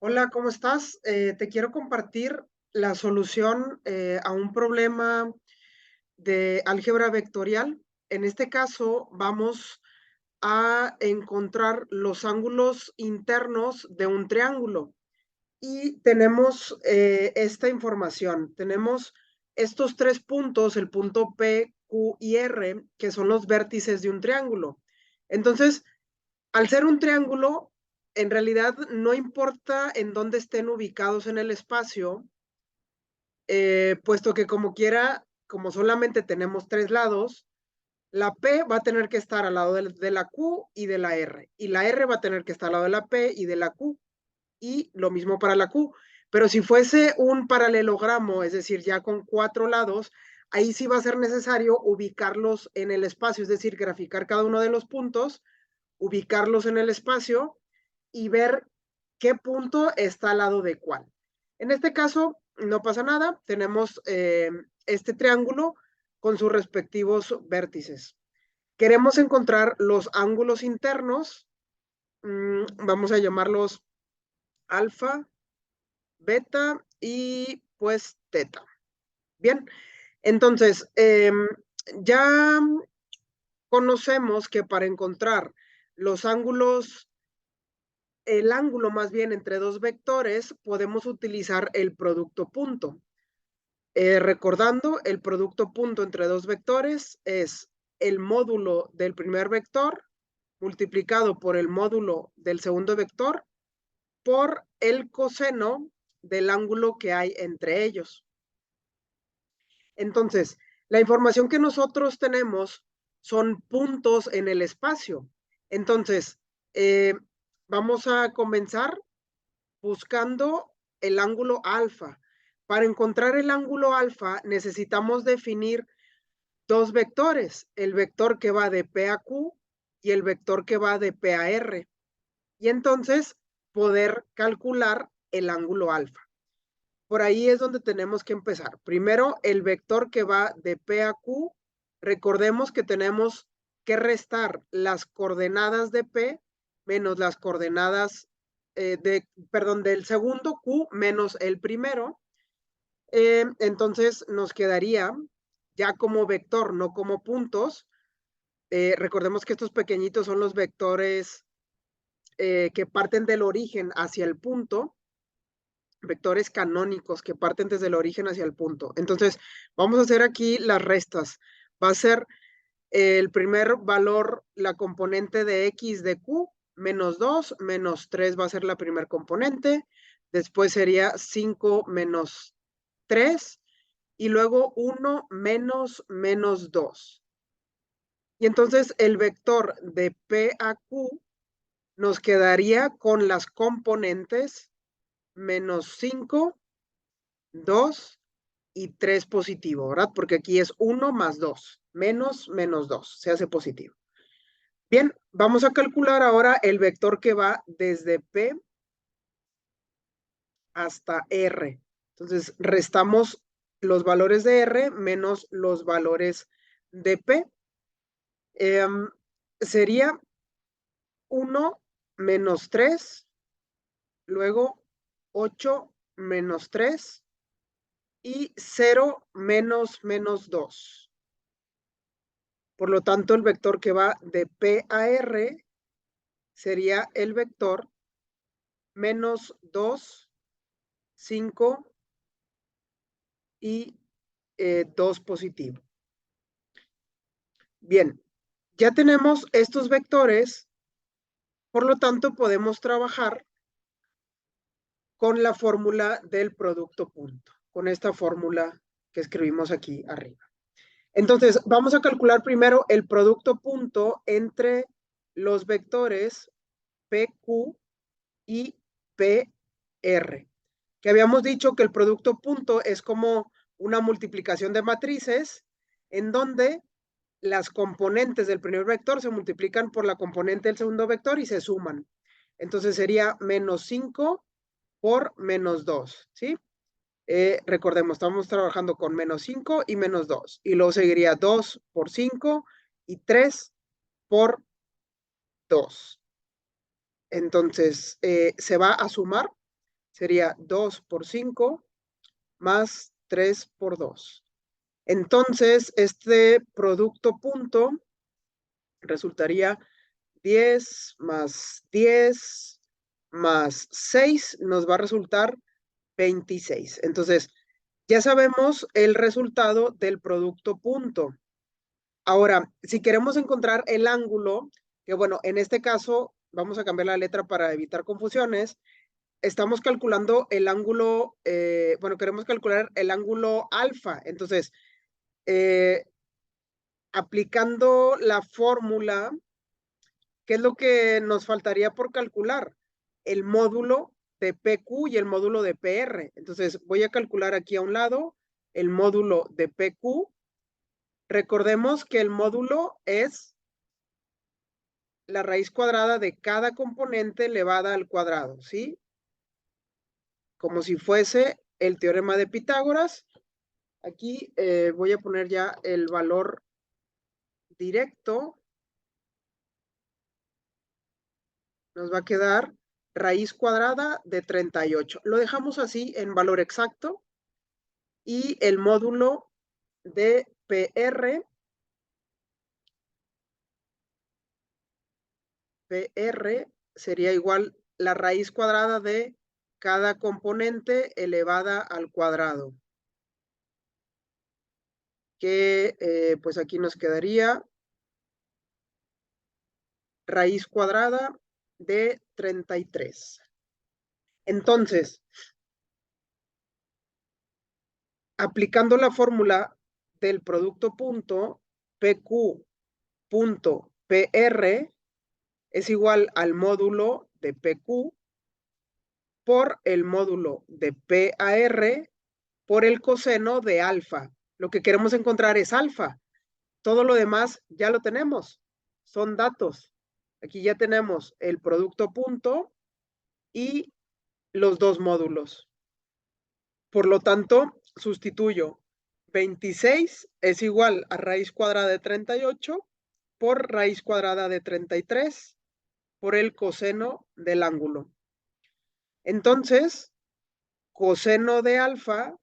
Hola, ¿cómo estás? Te quiero compartir la solución a un problema de álgebra vectorial. En este caso, vamos a encontrar los ángulos internos de un triángulo y tenemos esta información. Tenemos estos tres puntos, el punto P, Q y R, que son los vértices de un triángulo. Entonces, al ser un triángulo, en realidad no importa en dónde estén ubicados en el espacio, puesto que como quiera, como solamente tenemos tres lados, la P va a tener que estar al lado de la Q y de la R, y la R va a tener que estar al lado de la P y de la Q, y lo mismo para la Q. Pero si fuese un paralelogramo, es decir, ya con cuatro lados, ahí sí va a ser necesario ubicarlos en el espacio, es decir, graficar cada uno de los puntos, ubicarlos en el espacio y ver qué punto está al lado de cuál. En este caso, no pasa nada, tenemos este triángulo con sus respectivos vértices. Queremos encontrar los ángulos internos, vamos a llamarlos alfa, beta y pues teta. Bien, entonces ya conocemos que para encontrar los ángulos el ángulo más bien entre dos vectores, podemos utilizar el producto punto. Recordando, el producto punto entre dos vectores es el módulo del primer vector multiplicado por el módulo del segundo vector por el coseno del ángulo que hay entre ellos. Entonces, la información que nosotros tenemos son puntos en el espacio. Entonces, vamos a comenzar buscando el ángulo alfa. Para encontrar el ángulo alfa necesitamos definir dos vectores, el vector que va de P a Q y el vector que va de P a R. Y entonces poder calcular el ángulo alfa. Por ahí es donde tenemos que empezar. Primero, el vector que va de P a Q. Recordemos que tenemos que restar las coordenadas de P menos las coordenadas del segundo Q menos el primero. Entonces nos quedaría ya como vector, no como puntos. Recordemos que estos pequeñitos son los vectores que parten del origen hacia el punto, vectores canónicos que parten desde el origen hacia el punto. Entonces, vamos a hacer aquí las restas. Va a ser el primer valor, la componente de x de q, menos 2, menos 3 va a ser la primer componente. Después sería 5 menos 3 y luego 1 menos menos 2. Y entonces el vector de P a Q nos quedaría con las componentes menos 5, 2 y 3 positivo, ¿verdad? Porque aquí es 1 más 2, menos menos 2, se hace positivo. Bien, vamos a calcular ahora el vector que va desde P hasta R. Entonces, restamos los valores de R menos los valores de P. Sería 1 menos 3, luego 8 menos 3 y 0 menos menos 2. Por lo tanto, el vector que va de P a R sería el vector menos 2, 5 y 2 positivo. Bien, ya tenemos estos vectores, por lo tanto podemos trabajar con la fórmula del producto punto, con esta fórmula que escribimos aquí arriba. Entonces, vamos a calcular primero el producto punto entre los vectores PQ y PR, que habíamos dicho que el producto punto es como una multiplicación de matrices en donde las componentes del primer vector se multiplican por la componente del segundo vector y se suman. Entonces sería menos 5 por menos 2, ¿sí? Recordemos, estamos trabajando con menos 5 y menos 2. Y luego seguiría 2 por 5 y 3 por 2. Entonces, se va a sumar sería 2 por 5 más 3 por 2. Entonces, este producto punto resultaría 10 más 10 más 6 nos va a resultar 26. Entonces, ya sabemos el resultado del producto punto. Ahora, si queremos encontrar el ángulo, que bueno, en este caso vamos a cambiar la letra para evitar confusiones, estamos calculando el ángulo, bueno, queremos calcular el ángulo alfa. Entonces, eh, aplicando la fórmula, ¿qué es lo que nos faltaría por calcular? El módulo de PQ y el módulo de PR. Entonces, voy a calcular aquí a un lado el módulo de PQ. Recordemos que el módulo es la raíz cuadrada de cada componente elevada al cuadrado, ¿sí? Como si fuese el teorema de Pitágoras. Aquí voy a poner ya el valor directo. Nos va a quedar raíz cuadrada de 38. Lo dejamos así en valor exacto. Y el módulo de PR sería igual la raíz cuadrada de cada componente elevada al cuadrado. Que pues aquí nos quedaría raíz cuadrada de 33. Entonces, aplicando la fórmula del producto punto, PQ punto PR es igual al módulo de PQ por el módulo de PAR por el coseno de alfa. Lo que queremos encontrar es alfa. Todo lo demás ya lo tenemos. Son datos. Aquí ya tenemos el producto punto y los dos módulos. Por lo tanto, sustituyo 26 es igual a raíz cuadrada de 38 por raíz cuadrada de 33 por el coseno del ángulo. Entonces, coseno de alfa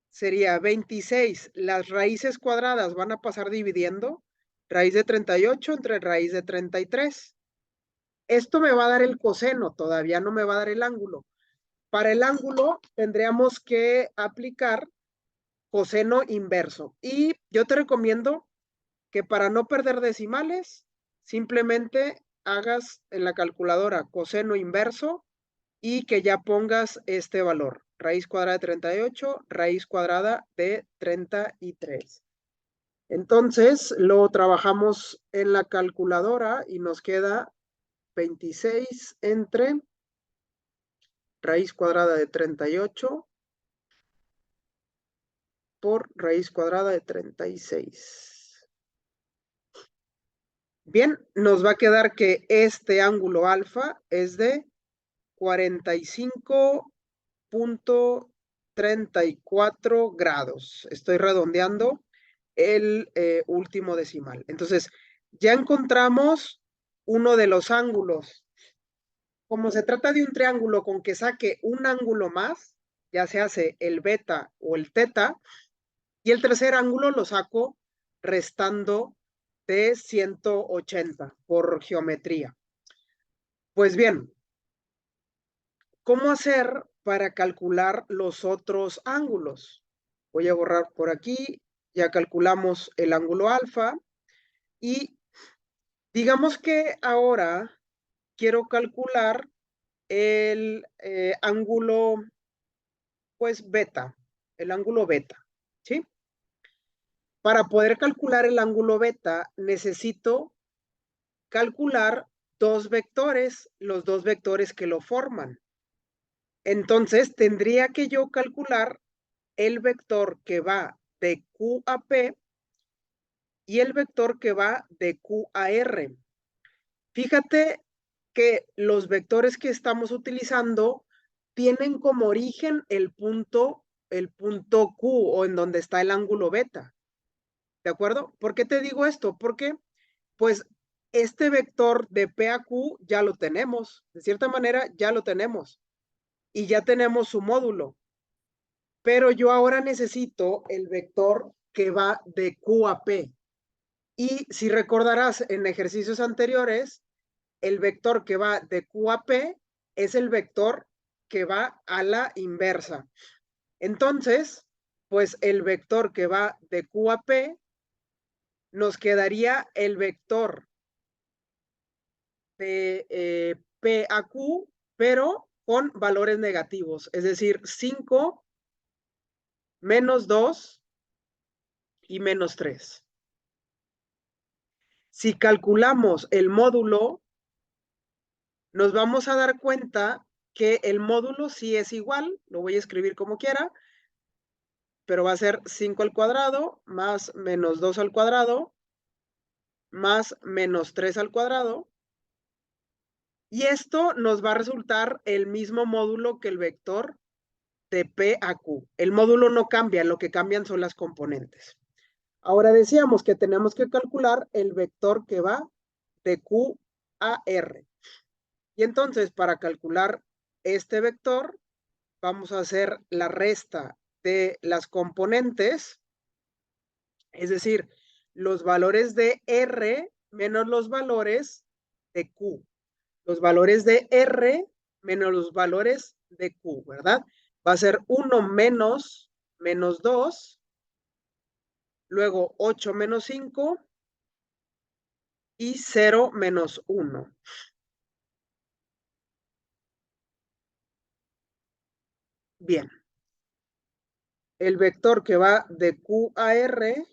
sería 26. Las raíces cuadradas van a pasar dividiendo raíz de 38 entre raíz de 33. Esto me va a dar el coseno, todavía no me va a dar el ángulo. Para el ángulo tendríamos que aplicar coseno inverso. Y yo te recomiendo que para no perder decimales, simplemente hagas en la calculadora coseno inverso y que ya pongas este valor. Raíz cuadrada de 38, raíz cuadrada de 33. Entonces lo trabajamos en la calculadora y nos queda 26 entre raíz cuadrada de 38 por raíz cuadrada de 36. Bien, nos va a quedar que este ángulo alfa es de 45.34 grados. Estoy redondeando el último decimal. Entonces, ya encontramos uno de los ángulos. Como se trata de un triángulo con que saque un ángulo más, ya se hace el beta o el teta, y el tercer ángulo lo saco restando de 180 por geometría. Pues bien, ¿cómo hacer para calcular los otros ángulos? Voy a borrar por aquí, ya calculamos el ángulo alfa y digamos que ahora quiero calcular el ángulo, pues beta, el ángulo beta, ¿sí? Para poder calcular el ángulo beta necesito calcular dos vectores, los dos vectores que lo forman. Entonces tendría que yo calcular el vector que va de Q a P y el vector que va de Q a R. Fíjate que los vectores que estamos utilizando tienen como origen el punto Q o en donde está el ángulo beta. ¿De acuerdo? ¿Por qué te digo esto? Porque, pues, este vector de P a Q ya lo tenemos. De cierta manera, ya lo tenemos. y ya tenemos su módulo. Pero yo ahora necesito el vector que va de Q a P. Y si recordarás en ejercicios anteriores, el vector que va de Q a P es el vector que va a la inversa. Entonces, pues el vector que va de Q a P, nos quedaría el vector de P a Q, pero con valores negativos, es decir, 5, menos 2 y menos 3. Si calculamos el módulo, nos vamos a dar cuenta que el módulo sí es igual, lo voy a escribir como quiera, pero va a ser 5 al cuadrado más menos 2 al cuadrado más menos 3 al cuadrado. Y esto nos va a resultar el mismo módulo que el vector de P a Q. El módulo no cambia, lo que cambian son las componentes. Ahora decíamos que tenemos que calcular el vector que va de Q a R. Y entonces, para calcular este vector, vamos a hacer la resta de las componentes, es decir, los valores de R menos los valores de Q. Los valores de R menos los valores de Q, ¿verdad? Va a ser 1 menos menos 2, luego 8 menos 5 y 0 menos 1. Bien. El vector que va de Q a R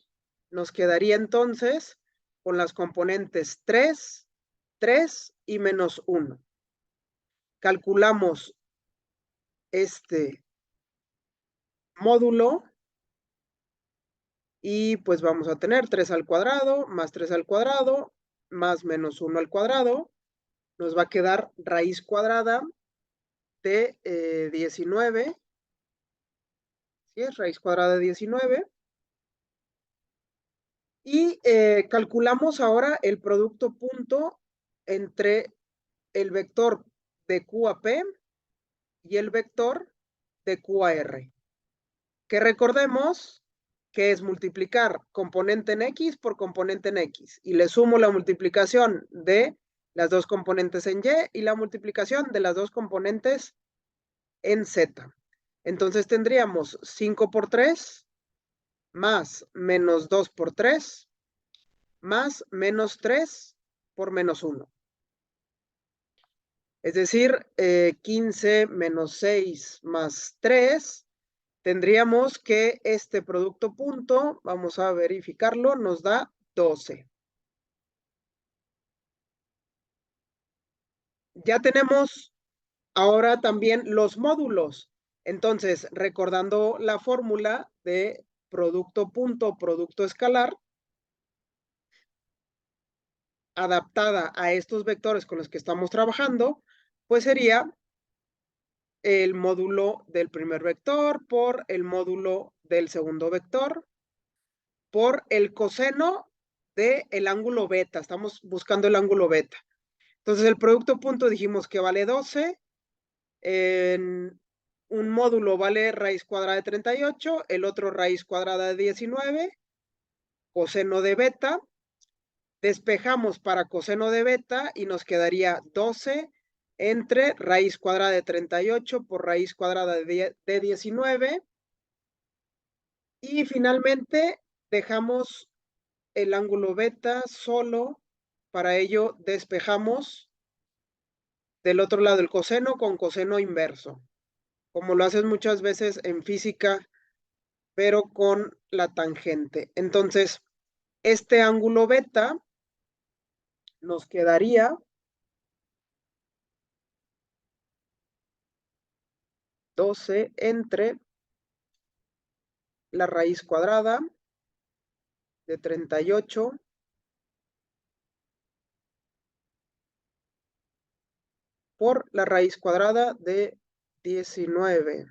nos quedaría entonces con las componentes 3, 3 y menos 1. Calculamos este módulo y pues vamos a tener 3 al cuadrado más 3 al cuadrado más menos 1 al cuadrado. Nos va a quedar raíz cuadrada de 19. ¿Sí es? Raíz cuadrada de 19. Y calculamos ahora el producto punto entre el vector de Q a P y el vector de Q a R. Que recordemos que es multiplicar componente en X por componente en X. Y le sumo la multiplicación de las dos componentes en Y y la multiplicación de las dos componentes en Z. Entonces tendríamos 5 por 3 más menos 2 por 3 más menos 3 por menos 1. Es decir, 15 menos 6 más 3, tendríamos que este producto punto, vamos a verificarlo, nos da 12. Ya tenemos ahora también los módulos. Entonces, recordando la fórmula de producto punto, producto escalar, adaptada a estos vectores con los que estamos trabajando, pues sería el módulo del primer vector por el módulo del segundo vector por el coseno del ángulo beta. Estamos buscando el ángulo beta. Entonces, el producto punto dijimos que vale 12. En un módulo vale raíz cuadrada de 38, el otro raíz cuadrada de 19, coseno de beta. Despejamos para coseno de beta y nos quedaría 12 entre raíz cuadrada de 38 por raíz cuadrada de 19. Y finalmente dejamos el ángulo beta solo. Para ello despejamos del otro lado el coseno con coseno inverso, como lo haces muchas veces en física, pero con la tangente. Entonces, este ángulo beta nos quedaría 12 entre la raíz cuadrada de 38 por la raíz cuadrada de 19.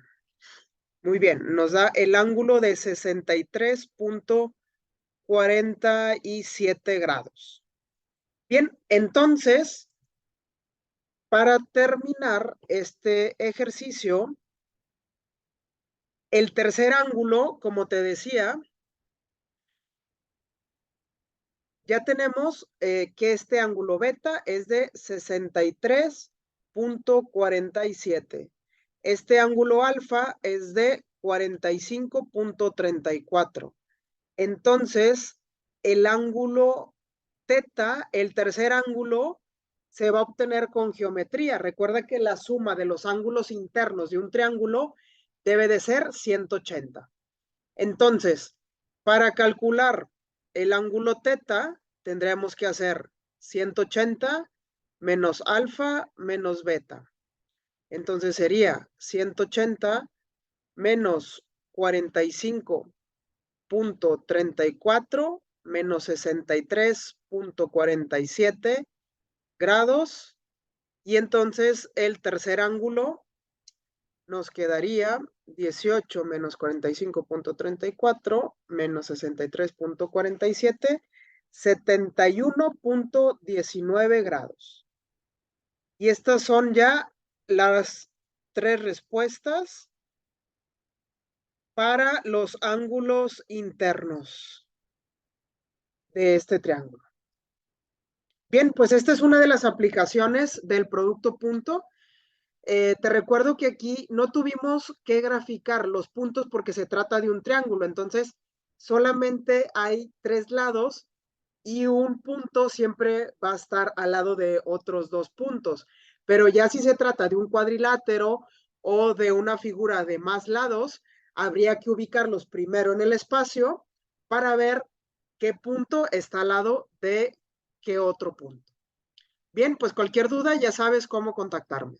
Muy bien, nos da el ángulo de 63.47 grados. Bien, entonces Para terminar este ejercicio, el tercer ángulo, como te decía, ya tenemos que este ángulo beta es de 63.47. Este ángulo alfa es de 45.34. Entonces, el ángulo teta, el tercer ángulo, se va a obtener con geometría. Recuerda que la suma de los ángulos internos de un triángulo debe de ser 180. Entonces, para calcular el ángulo teta, tendremos que hacer 180 menos alfa menos beta. Entonces sería 180 menos 45.34 menos 63.47 grados. Y entonces el tercer ángulo nos quedaría 18 menos 45.34 menos 63.47, 71.19 grados. Y estas son ya las tres respuestas para los ángulos internos de este triángulo. Bien, pues esta es una de las aplicaciones del producto punto. Te recuerdo que aquí no tuvimos que graficar los puntos porque se trata de un triángulo, entonces solamente hay tres lados y un punto siempre va a estar al lado de otros dos puntos. Pero ya si se trata de un cuadrilátero o de una figura de más lados, habría que ubicarlos primero en el espacio para ver qué punto está al lado de qué otro punto. Bien, pues cualquier duda ya sabes cómo contactarme.